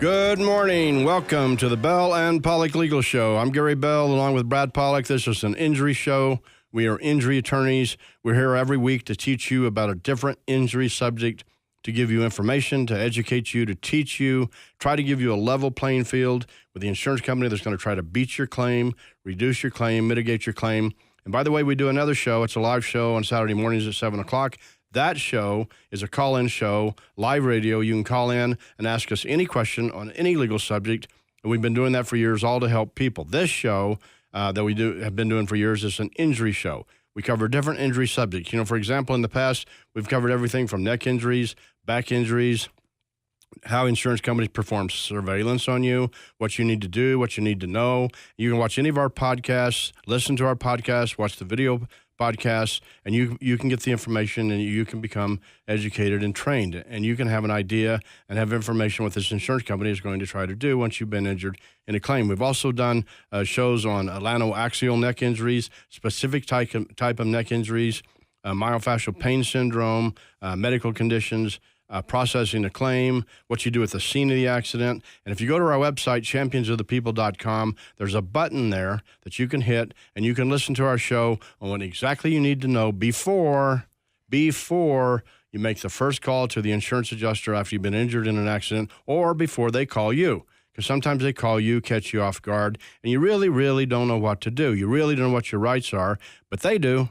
Good morning. Welcome to the Bell and Pollock Legal Show. I'm Gary Bell along with Brad Pollock. This is an injury show. We are injury attorneys. We're here every week to teach you about a different injury subject, to give you information, to educate you, to teach you, try to give you a level playing field with the insurance company that's going to try to beat your claim, reduce your claim, mitigate your claim. And by the way, we do another show. It's a live show on Saturday mornings at 7 o'clock. That show is a call-in show, live radio. You can call in and ask us any question on any legal subject, and we've been doing that for years, all to help people. This show that we have been doing for years is an injury show. We cover different injury subjects. You know, for example, in the past, we've covered everything from neck injuries, back injuries, how insurance companies perform surveillance on you, what you need to do, what you need to know. You can watch any of our podcasts, listen to our podcasts, watch the video podcasts, and you can get the information and you can become educated and trained, and you can have an idea and have information what this insurance company is going to try to do once you've been injured in a claim. We've also done shows on atlantoaxial neck injuries, specific type of neck injuries, myofascial pain syndrome, medical conditions, processing a claim, what you do at the scene of the accident. And if you go to our website, championsofthepeople.com, there's a button there that you can hit, and you can listen to our show on what exactly you need to know before you make the first call to the insurance adjuster after you've been injured in an accident, or before they call you. Because sometimes they call you, catch you off guard, and you really, really don't know what to do. You really don't know what your rights are, but they do.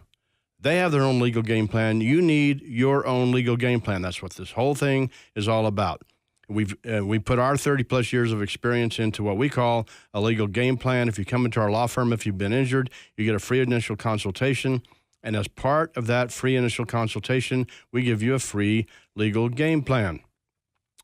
They have their own legal game plan. You need your own legal game plan. That's what this whole thing is all about. We put our 30-plus years of experience into what we call a legal game plan. If you come into our law firm, if you've been injured, you get a free initial consultation. And as part of that free initial consultation, we give you a free legal game plan.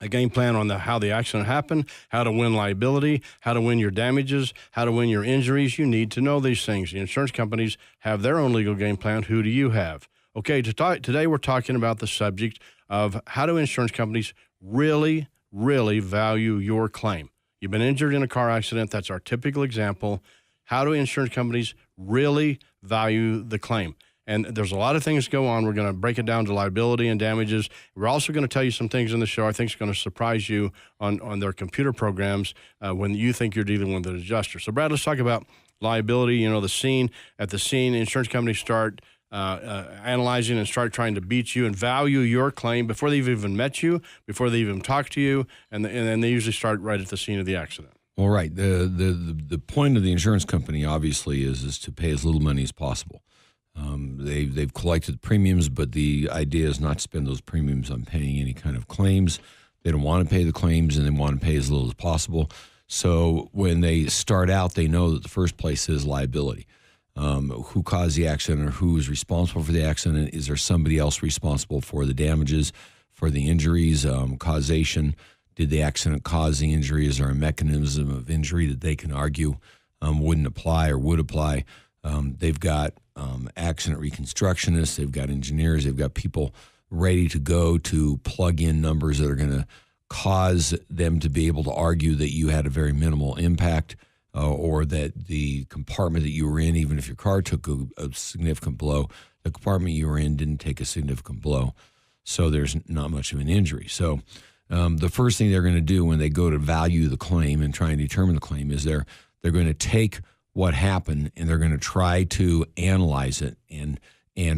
A game plan on how the accident happened, how to win liability, how to win your damages, how to win your injuries. You need to know these things. The insurance companies have their own legal game plan. Who do you have? Okay, today we're talking about the subject of how do insurance companies really, really value your claim. You've been injured in a car accident. That's our typical example. How do insurance companies really value the claim? And there's a lot of things go on. We're going to break it down to liability and damages. We're also going to tell you some things in the show I think is going to surprise you on their computer programs when you think you're dealing with an adjuster. So, Brad, let's talk about liability. You know, the scene. At the scene, insurance companies start analyzing and start trying to beat you and value your claim before they've even met you, before they even talk to you, and then they usually start right at the scene of the accident. Well, right. The point of the insurance company, obviously, is to pay as little money as possible. They've collected premiums, but the idea is not to spend those premiums on paying any kind of claims. They don't want to pay the claims, and they want to pay as little as possible. So when they start out, they know that the first place is liability. Who caused the accident, or who is responsible for the accident? Is there somebody else responsible for the damages, for the injuries, causation? Did the accident cause the injury? Is there a mechanism of injury that they can argue wouldn't apply or would apply? They've got accident reconstructionists, they've got engineers, they've got people ready to go to plug in numbers that are going to cause them to be able to argue that you had a very minimal impact or that the compartment that you were in, even if your car took a significant blow, the compartment you were in didn't take a significant blow. So there's not much of an injury. So the first thing they're going to do when they go to value the claim and try and determine the claim is they're going to take what happened, and they're going to try to analyze it and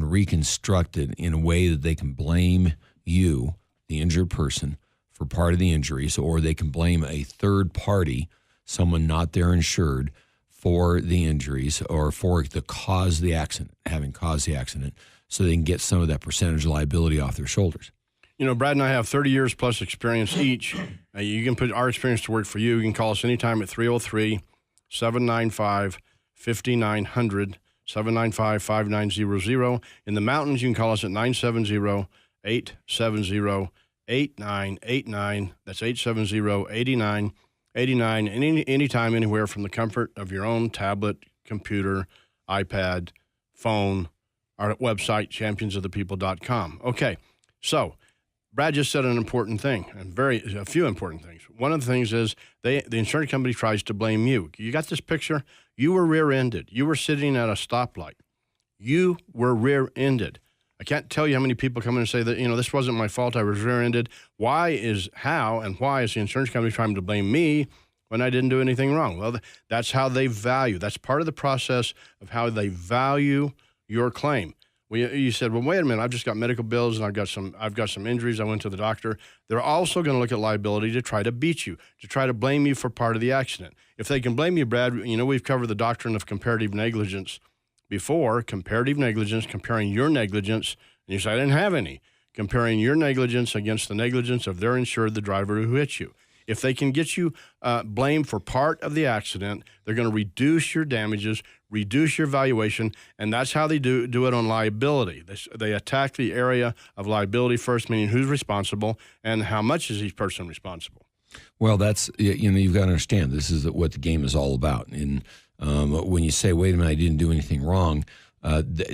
reconstruct it in a way that they can blame you, the injured person, for part of the injuries, or they can blame a third party, someone not their insured, for the injuries or for the cause of the accident, having caused the accident, so they can get some of that percentage of liability off their shoulders. You know, Brad and I have 30 years plus experience each. You can put our experience to work for you. You can call us anytime at 303-795-5900, 795-5900. In the mountains, you can call us at 970-870-8989. That's 870-8989. Anytime, anywhere from the comfort of your own tablet, computer, iPad, phone, our website, championsofthepeople.com. Okay, so Brad just said an important thing, and a few important things. One of the things is the insurance company tries to blame you. You got this picture? You were rear-ended. You were sitting at a stoplight. You were rear-ended. I can't tell you how many people come in and say that, this wasn't my fault. I was rear-ended. Why is the insurance company trying to blame me when I didn't do anything wrong? Well, that's how they value. That's part of the process of how they value your claim. You said, well, wait a minute, I've just got medical bills and I've got some injuries. I went to the doctor. They're also going to look at liability to try to beat you, to try to blame you for part of the accident. If they can blame you, Brad, we've covered the doctrine of comparative negligence before. Comparative negligence, comparing your negligence, and you say, I didn't have any. Comparing your negligence against the negligence of their insured, the driver who hit you. If they can get you blamed for part of the accident, they're going to reduce your damages, reduce your valuation, and that's how they do it on liability. They attack the area of liability first, meaning who's responsible and how much is each person responsible. Well, that's, you've got to understand, this is what the game is all about. And when you say, wait a minute, I didn't do anything wrong,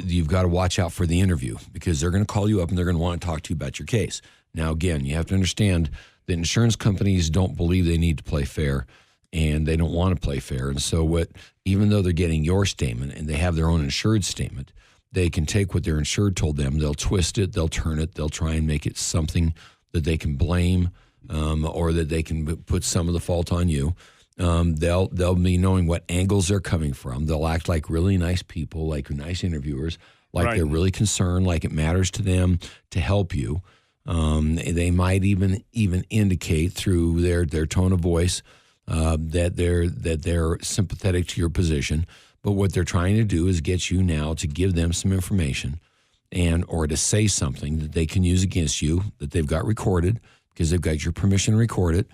you've got to watch out for the interview, because they're going to call you up and they're going to want to talk to you about your case. Now, again, you have to understand the insurance companies don't believe they need to play fair, and they don't want to play fair. And so even though they're getting your statement and they have their own insured statement, they can take what their insured told them, they'll twist it, they'll turn it, they'll try and make it something that they can blame, or that they can put some of the fault on you. They'll be knowing what angles they're coming from. They'll act like really nice people, like nice interviewers, like They're really concerned, like it matters to them to help you. They might even indicate through their tone of voice that they're sympathetic to your position. But what they're trying to do is get you now to give them some information or to say something that they can use against you, that they've got recorded, because they've got your permission to record it,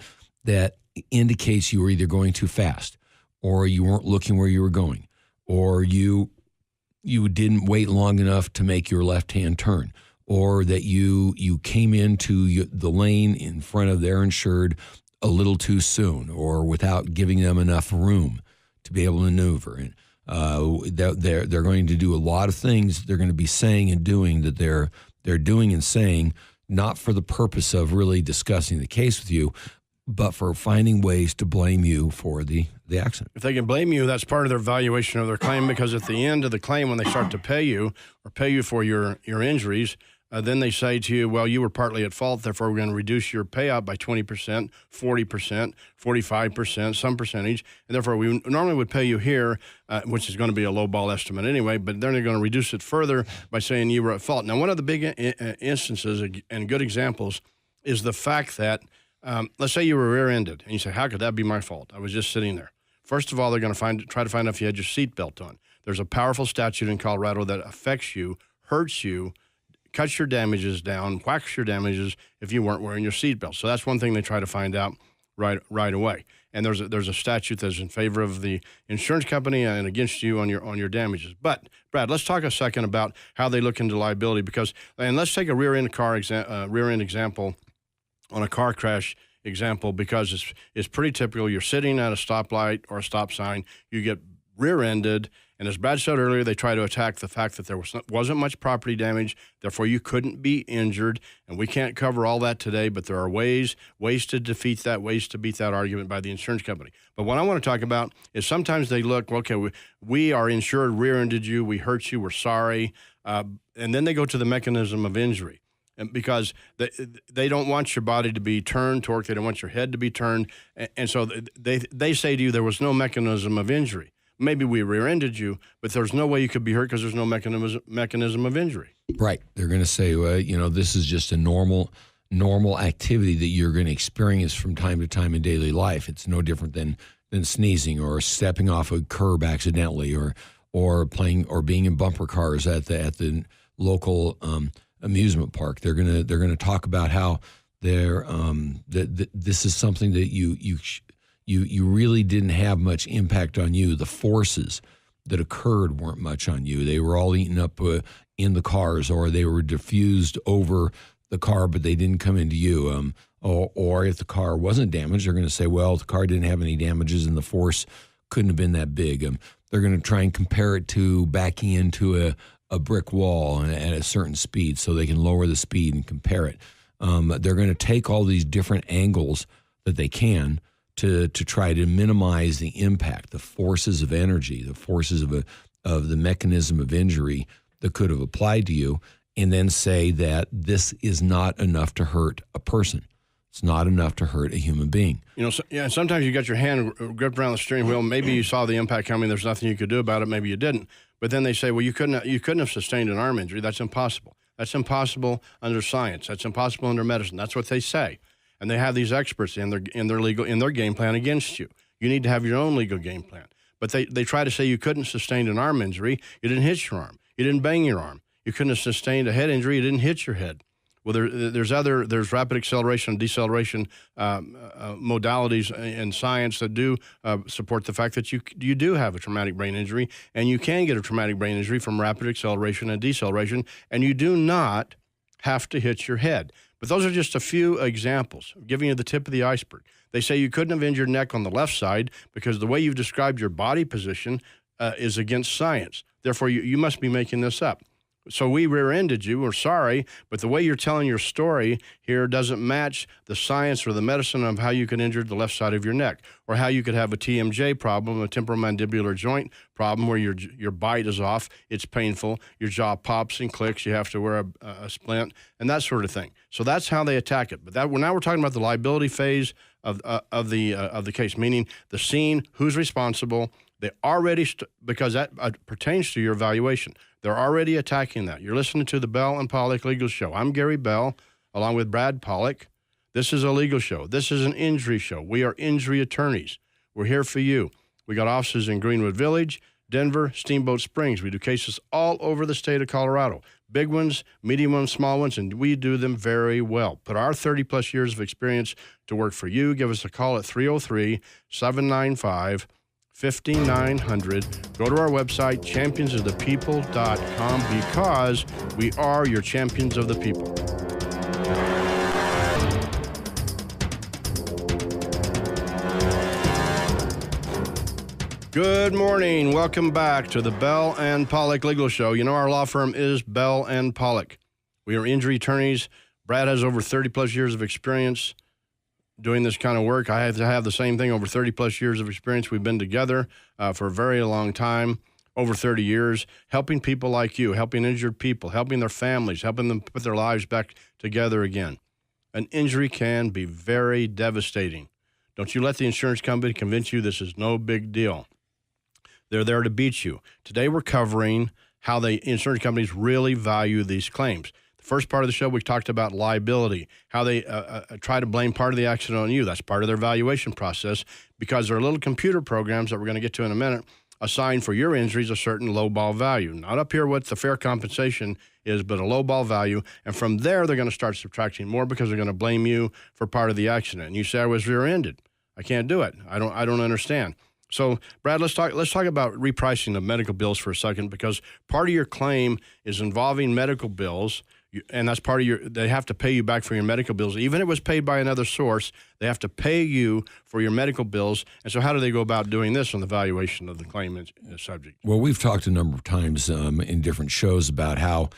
that indicates you were either going too fast, or you weren't looking where you were going, or you didn't wait long enough to make your left-hand turn, or that you came into the lane in front of their insured a little too soon, or without giving them enough room to be able to maneuver. And they're going to do a lot of things they're going to be saying and doing that they're doing and saying, not for the purpose of really discussing the case with you, but for finding ways to blame you for the accident. If they can blame you, that's part of their valuation of their claim, because at the end of the claim, when they start to pay you for your injuries, then they say to you, well, you were partly at fault, therefore we're going to reduce your payout by 20%, 40%, 45%, some percentage, and therefore we normally would pay you here, which is going to be a low-ball estimate anyway, but then they're going to reduce it further by saying you were at fault. Now, one of the big instances and good examples is the fact that, let's say you were rear-ended, and you say, how could that be my fault? I was just sitting there. First of all, they're going to try to find out if you had your seatbelt on. There's a powerful statute in Colorado that affects you, hurts you, cuts your damages down, whacks your damages if you weren't wearing your seatbelt. So that's one thing they try to find out right away. And there's a statute that's in favor of the insurance company and against you on your damages. But Brad, let's talk a second about how they look into liability, and let's take a rear-end example on a car crash example, because it's pretty typical. You're sitting at a stoplight or a stop sign, you get rear-ended, and as Brad said earlier, they try to attack the fact that there wasn't much property damage, therefore you couldn't be injured, and we can't cover all that today, but there are ways to defeat that, ways to beat that argument by the insurance company. But what I want to talk about is sometimes they look, okay, we are insured, rear-ended you, we hurt you, we're sorry, and then they go to the mechanism of injury. And because they don't want your body to be turned, torqued, they don't want your head to be turned, and so they say to you there was no mechanism of injury. Maybe we rear-ended you, but there's no way you could be hurt because there's no mechanism of injury. Right. They're going to say, well, this is just a normal activity that you're going to experience from time to time in daily life. It's no different than sneezing or stepping off a curb accidentally, or playing or being in bumper cars at the local amusement park. They're going to talk about how this is something that you really didn't have much impact on you. The forces that occurred weren't much on you. They were all eaten up in the cars, or they were diffused over the car, but they didn't come into you. Or if the car wasn't damaged, they're going to say, well, the car didn't have any damages and the force couldn't have been that big. They're going to try and compare it to backing into a brick wall at a certain speed so they can lower the speed and compare it. They're going to take all these different angles that they can to try to minimize the impact, the forces of energy, the forces of the mechanism of injury that could have applied to you. and then say that this is not enough to hurt a person. It's not enough to hurt a human being. Sometimes you got your hand gripped around the steering wheel. Maybe you saw the impact coming. There's nothing you could do about it. Maybe you didn't. But then they say, well, you couldn't have sustained an arm injury. That's impossible. That's impossible under science. That's impossible under medicine. That's what they say. And they have these experts in their game plan against you. You need to have your own legal game plan. But they try to say you couldn't sustain an arm injury. You didn't hit your arm. You didn't bang your arm. You couldn't have sustained a head injury. You didn't hit your head. Well, there's rapid acceleration and deceleration modalities in science that do support the fact that you do have a traumatic brain injury, and you can get a traumatic brain injury from rapid acceleration and deceleration, and you do not have to hit your head. But those are just a few examples, giving you the tip of the iceberg. They say you couldn't have injured neck on the left side because the way you've described your body position is against science. Therefore, you must be making this up. So we rear-ended you. We're sorry, but the way you're telling your story here doesn't match the science or the medicine of how you could injure the left side of your neck, or how you could have a TMJ problem, a temporomandibular joint problem, where your bite is off, it's painful, your jaw pops and clicks, you have to wear a splint, and that sort of thing. So that's how they attack it. But now we're talking about the liability phase of the case, meaning the scene, who's responsible. They already, because that pertains to your evaluation, they're already attacking that. You're listening to the Bell and Pollock Legal Show. I'm Gary Bell, along with Brad Pollock. This is a legal show. This is an injury show. We are injury attorneys. We're here for you. We got offices in Greenwood Village, Denver, Steamboat Springs. We do cases all over the state of Colorado. Big ones, medium ones, small ones, and we do them very well. Put our 30-plus years of experience to work for you. Give us a call at 303-795-5900. Go to our website, championsofthepeople.com, because we are your champions of the people. Good morning. Welcome back to the Bell and Pollock Legal Show. You know, our law firm is Bell and Pollock. We are injury attorneys. Brad has over 30-plus years of experience doing this kind of work. I have to have the same thing, over 30-plus years of experience. We've been together for a very long time, over 30 years, helping people like you, helping injured people, helping their families, helping them put their lives back together again. An injury can be very devastating. Don't you let the insurance company convince you this is no big deal. They're there to beat you. Today we're covering how the insurance companies really value these claims. First part of the show, we talked about liability, how they try to blame part of the accident on you. That's part of their valuation process, because there are little computer programs that we're going to get to in a minute assign for your injuries a certain low-ball value. Not up here what the fair compensation is, but a low-ball value. And from there, they're going to start subtracting more because they're going to blame you for part of the accident. And you say, I was rear-ended. I can't do it. I don't understand. So, Brad, let's talk about repricing of medical bills for a second, because part of your claim is involving medical bills. And that's part of they have to pay you back for your medical bills. Even if it was paid by another source, they have to pay you for your medical bills. And so how do they go about doing this on the valuation of the claim subject? Well, we've talked a number of times in different shows about how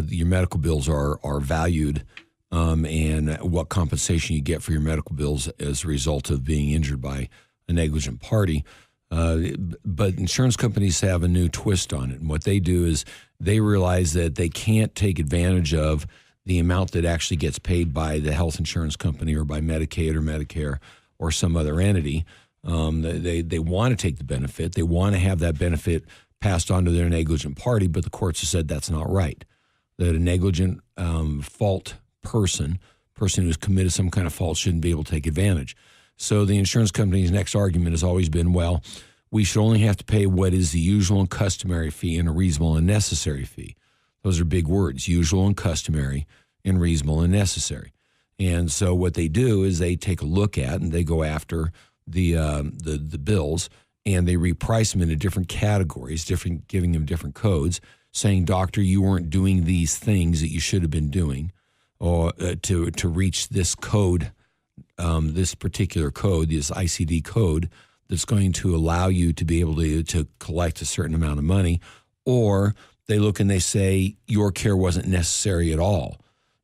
your medical bills are valued and what compensation you get for your medical bills as a result of being injured by a negligent party. But insurance companies have a new twist on it. And what they do is they realize that they can't take advantage of the amount that actually gets paid by the health insurance company or by Medicaid or Medicare or some other entity. They want to take the benefit. They want to have that benefit passed on to their negligent party, but the courts have said that's not right. That a negligent fault person who's committed some kind of fault shouldn't be able to take advantage. So the insurance company's next argument has always been, well, we should only have to pay what is the usual and customary fee and a reasonable and necessary fee. Those are big words, usual and customary and reasonable and necessary. And so what they do is they take a look at and they go after the bills and they reprice them into different categories, giving them different codes, saying, doctor, you weren't doing these things that you should have been doing or to reach this code, this particular code, this ICD code, that's going to allow you to be able to collect a certain amount of money. Or they look and they say your care wasn't necessary at all,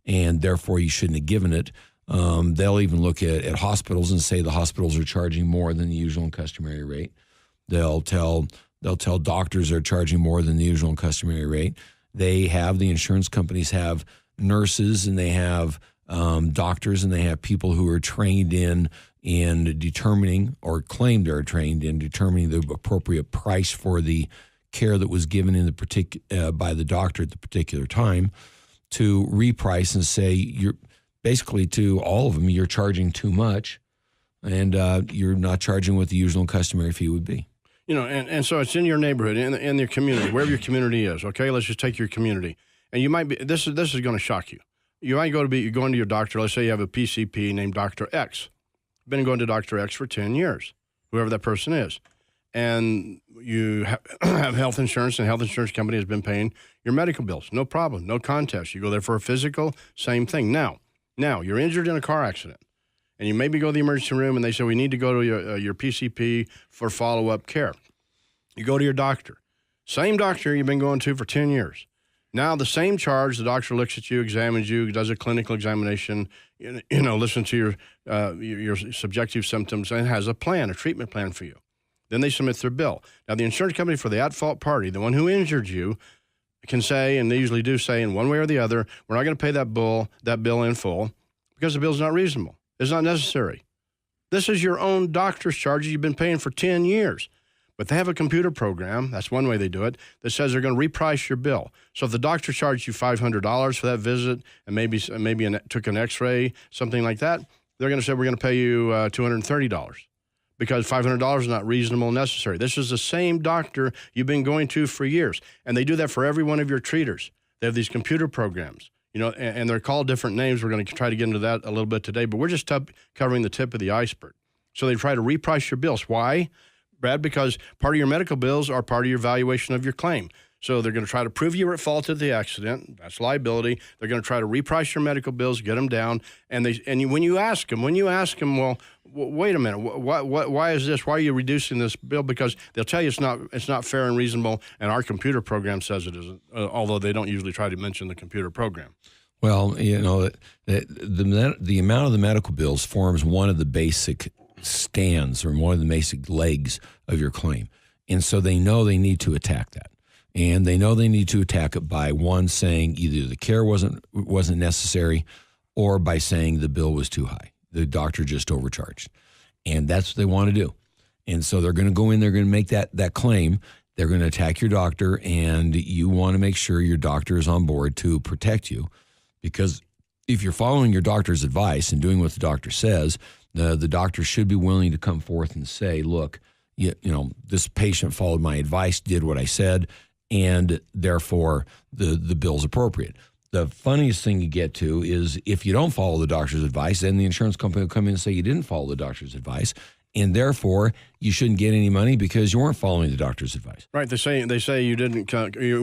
and therefore you shouldn't have given it. They'll even look at hospitals and say the hospitals are charging more than the usual and customary rate. They'll tell doctors are charging more than the usual and customary rate. the insurance companies have nurses, and they have doctors, and they have people who are trained in determining, or claim they're trained in determining, the appropriate price for the care that was given in the by the doctor at the particular time, to reprice and say, you're basically, to all of them, you're charging too much, and you're not charging what the usual and customary fee would be. And so it's in your neighborhood, in your community, wherever your community is. Okay, let's just take your community, and you might be. This is going to shock you. You might you're going to your doctor. Let's say you have a PCP named Dr. X. Been going to Dr. X for 10 years, whoever that person is, and you have health insurance, and health insurance company has been paying your medical bills. No problem, no contest. You go there for a physical, same thing. Now you're injured in a car accident, and you maybe go to the emergency room, and they say, we need to go to your PCP for follow-up care. You go to your doctor, same doctor you've been going to for 10 years. Now the same charge, the doctor looks at you, examines you, does a clinical examination, listens to your subjective symptoms, and has a treatment plan for you. Then they submit their bill. Now the insurance company, for the at-fault party, the one who injured you, can say, and they usually do say in one way or the other, we're not going to pay that bill in full because the bill's not reasonable. It's not necessary. This is your own doctor's charges you've been paying for 10 years. But they have a computer program, that's one way they do it, that says they're going to reprice your bill. So if the doctor charged you $500 for that visit, and maybe took an x-ray, something like that, they're going to say, we're going to pay you $230 because $500 is not reasonable and necessary. This is the same doctor you've been going to for years. And they do that for every one of your treaters. They have these computer programs, and they're called different names. We're going to try to get into that a little bit today, but we're just covering the tip of the iceberg. So they try to reprice your bills. Why, Brad? Because part of your medical bills are part of your valuation of your claim. So they're going to try to prove you were at fault of the accident. That's liability. They're going to try to reprice your medical bills, get them down. And when you ask them, well, wait a minute, why is this? Why are you reducing this bill? Because they'll tell you it's not fair and reasonable, and our computer program says it isn't. Although they don't usually try to mention the computer program. Well, the amount of the medical bills forms one of the basic stands, or one of the basic legs of your claim. And so they know they need to attack that. And they know they need to attack it by, one, saying either the care wasn't necessary, or by saying the bill was too high. The doctor just overcharged. And that's what they want to do. And so they're going to go in, they're going to make that claim. They're going to attack your doctor, and you want to make sure your doctor is on board to protect you. Because if you're following your doctor's advice and doing what the doctor says, the doctor should be willing to come forth and say, look, this patient followed my advice, did what I said, and therefore the bill's appropriate. The funniest thing you get to is if you don't follow the doctor's advice, then the insurance company will come in and say you didn't follow the doctor's advice, and therefore you shouldn't get any money because you weren't following the doctor's advice. Right. They say you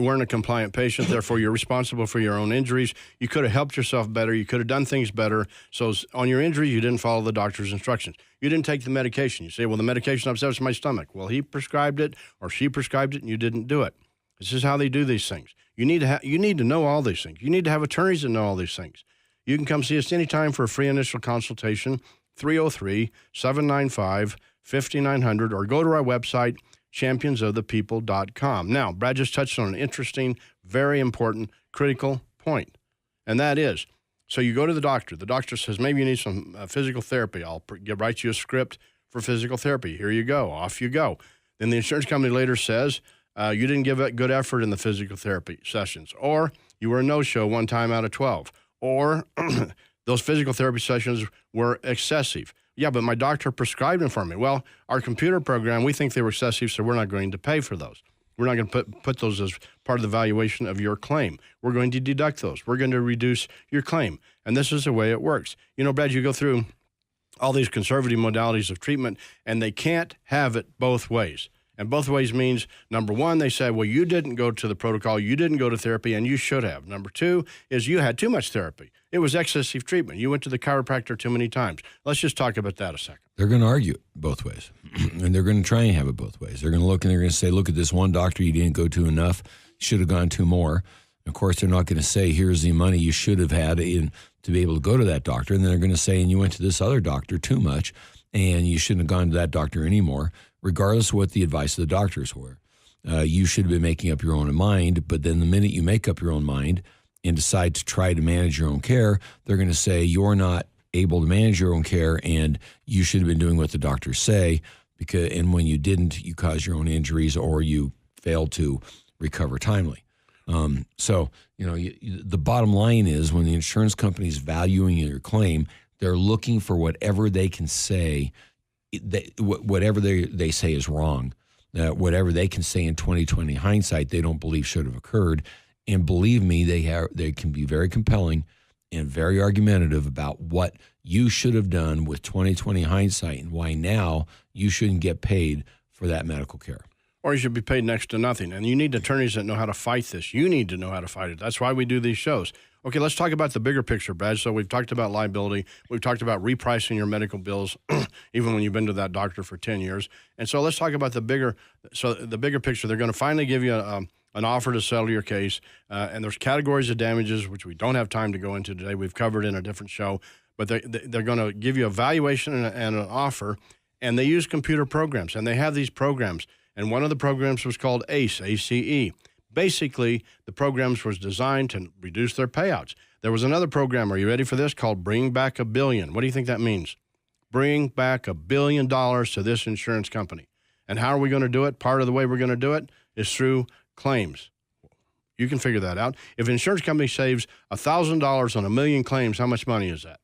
weren't a compliant patient, therefore you're responsible for your own injuries. You could have helped yourself better. You could have done things better. So on your injuries, you didn't follow the doctor's instructions. You didn't take the medication. You say, well, the medication upsets my stomach. Well, he prescribed it or she prescribed it, and you didn't do it. This is how they do these things. You need to know all these things. You need to have attorneys that know all these things. You can come see us anytime for a free initial consultation, 303-795-5900, or go to our website, championsofthepeople.com. Now, Brad just touched on an interesting, very important, critical point, and that is, so you go to the doctor. The doctor says, maybe you need some physical therapy. I'll write you a script for physical therapy. Here you go. Off you go. Then the insurance company later says, you didn't give it good effort in the physical therapy sessions, or you were a no-show one time out of 12, or those physical therapy sessions were excessive. Yeah, but my doctor prescribed them for me. Well, our computer program, we think they were excessive, so we're not going to pay for those. We're not going to put those as part of the valuation of your claim. We're going to deduct those. We're going to reduce your claim. And this is the way it works. Brad, you go through all these conservative modalities of treatment, and they can't have it both ways. And both ways means, number one, they say, well, you didn't go to the protocol, you didn't go to therapy, and you should have. Number two is you had too much therapy. It was excessive treatment. You went to the chiropractor too many times. Let's just talk about that a second. They're going to argue both ways, and they're going to try and have it both ways. They're going to look and they're going to say, look at this one doctor you didn't go to enough, should have gone to more. Of course, they're not going to say, here's the money you should have had to be able to go to that doctor. And then they're going to say, and you went to this other doctor too much, and you shouldn't have gone to that doctor anymore, regardless of what the advice of the doctors were. You should have been making up your own mind, but then the minute you make up your own mind and decide to try to manage your own care, they're going to say you're not able to manage your own care and you should have been doing what the doctors say, and when you didn't, you caused your own injuries or you failed to recover timely. So, the bottom line is when the insurance company is valuing your claim, they're looking for whatever they can say, whatever they say is wrong, whatever they can say in 2020 hindsight they don't believe should have occurred. And believe me, they can be very compelling and very argumentative about what you should have done with 2020 hindsight and why now you shouldn't get paid for that medical care. Or you should be paid next to nothing. And you need attorneys that know how to fight this. You need to know how to fight it. That's why we do these shows. Okay, let's talk about the bigger picture, Brad. So we've talked about liability. We've talked about repricing your medical bills, even when you've been to that doctor for 10 years. And so let's talk about the bigger picture. They're going to finally give you an offer to settle your case. And there's categories of damages, which we don't have time to go into today. We've covered in a different show. But they're going to give you a valuation and an offer. And they use computer programs. And they have these programs. And one of the programs was called ACE, ACE. Basically, the programs was designed to reduce their payouts. There was another program, are you ready for this, called Bring Back $1 Billion. What do you think that means? Bring back $1 billion to this insurance company. And how are we going to do it? Part of the way we're going to do it is through claims. You can figure that out. If an insurance company saves $1,000 on 1 million claims, how much money is that?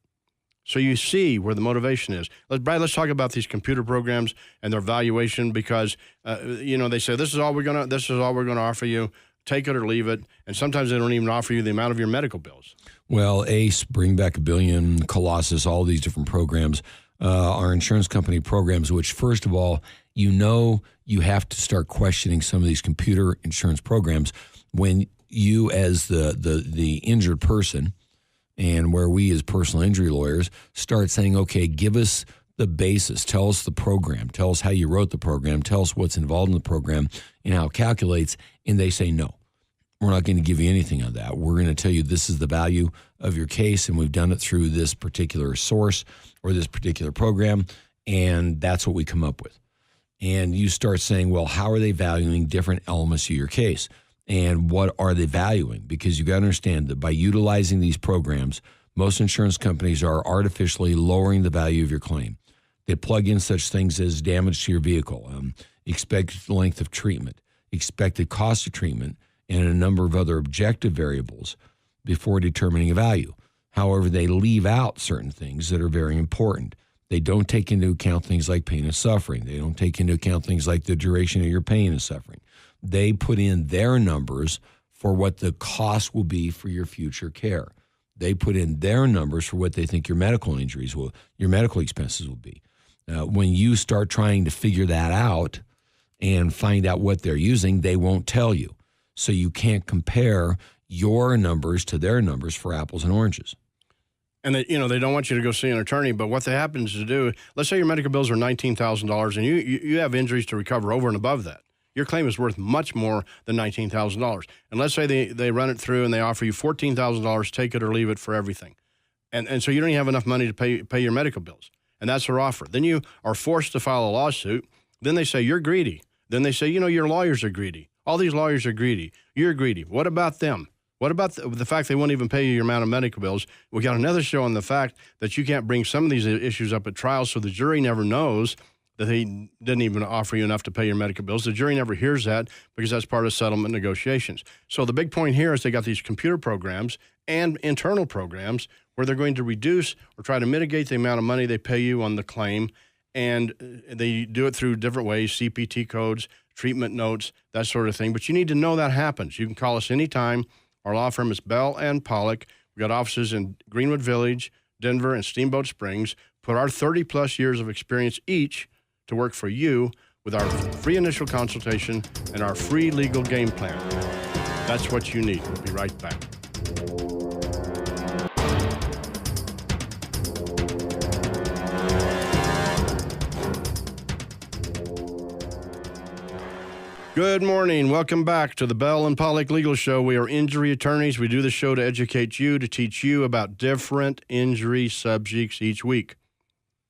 So you see where the motivation is. Brad, let's talk about these computer programs and their valuation because, they say this is all we're going to offer you. Take it or leave it. And sometimes they don't even offer you the amount of your medical bills. Well, ACE, Bring Back $1 Billion, Colossus, all these different programs are insurance company programs, which first of all, you have to start questioning some of these computer insurance programs when you as the injured person and where we as personal injury lawyers start saying, okay, give us the basis, tell us the program, tell us how you wrote the program, tell us what's involved in the program and how it calculates, and they say, no, we're not going to give you anything on that. We're going to tell you this is the value of your case, and we've done it through this particular source or this particular program, and that's what we come up with. And you start saying, well, how are they valuing different elements of your case? And what are they valuing? Because you got to understand that by utilizing these programs, most insurance companies are artificially lowering the value of your claim. They plug in such things as damage to your vehicle, expected length of treatment, expected cost of treatment, and a number of other objective variables before determining a value. However, they leave out certain things that are very important. They don't take into account things like pain and suffering. They don't take into account things like the duration of your pain and suffering. They put in their numbers for what the cost will be for your future care. They put in their numbers for what they think your medical expenses will be. When you start trying to figure that out and find out what they're using, they won't tell you. So you can't compare your numbers to their numbers for apples and oranges. And they don't want you to go see an attorney, but what they happen to do, let's say your medical bills are $19,000 and you have injuries to recover over and above that. Your claim is worth much more than $19,000. And let's say they run it through and they offer you $14,000, take it or leave it for everything. And so you don't even have enough money to pay your medical bills. And that's their offer. Then you are forced to file a lawsuit. Then they say, you're greedy. Then they say, your lawyers are greedy. All these lawyers are greedy. You're greedy. What about them? What about the fact they won't even pay you your amount of medical bills? We got another show on the fact that you can't bring some of these issues up at trial, so the jury never knows that they didn't even offer you enough to pay your medical bills. The jury never hears that because that's part of settlement negotiations. So the big point here is they got these computer programs and internal programs where they're going to reduce or try to mitigate the amount of money they pay you on the claim, and they do it through different ways, CPT codes, treatment notes, that sort of thing. But you need to know that happens. You can call us anytime. Our law firm is Bell and Pollock. We've got offices in Greenwood Village, Denver, and Steamboat Springs. Put our 30-plus years of experience each to work for you with our free initial consultation and our free legal game plan. That's what you need. We'll be right back. Good morning. Welcome back to the Bell and Pollock Legal Show. We are injury attorneys. We do the show to educate you, to teach you about different injury subjects each week.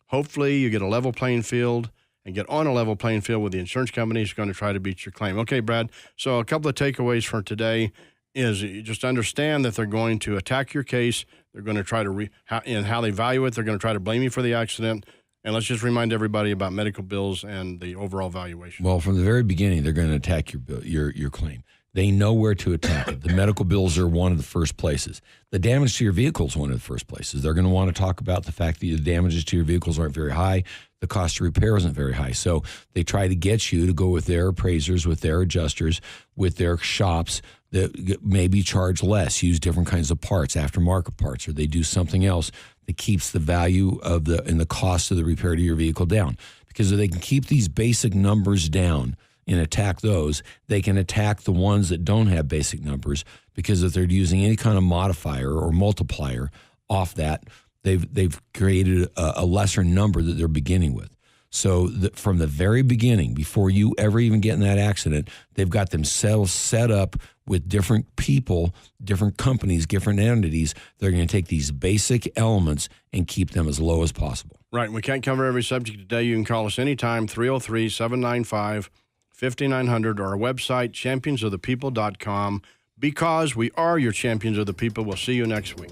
Hopefully, you get a level playing field and get on a level playing field with the insurance company who's going to try to beat your claim. Okay, Brad, so a couple of takeaways for today is you just understand that they're going to attack your case. They're going to try to, and how they value it, they're going to try to blame you for the accident. And let's just remind everybody about medical bills and the overall valuation. Well, from the very beginning, they're going to attack your claim. They know where to attack it. The medical bills are one of the first places. The damage to your vehicle is one of the first places. They're going to want to talk about the fact that the damages to your vehicles aren't very high. The cost to repair isn't very high. So they try to get you to go with their appraisers, with their adjusters, with their shops that maybe charge less, use different kinds of parts, aftermarket parts, or they do something else that keeps the value of and the cost of the repair to your vehicle down. Because if they can keep these basic numbers down and attack those, they can attack the ones that don't have basic numbers, because if they're using any kind of modifier or multiplier off that, they've created a lesser number that they're beginning with. So from the very beginning, before you ever even get in that accident, they've got themselves set up with different people, different companies, different entities. They're going to take these basic elements and keep them as low as possible. Right. We can't cover every subject today. You can call us anytime, 303-795-5900, or our website, championsofthepeople.com. Because we are your champions of the people. We'll see you next week.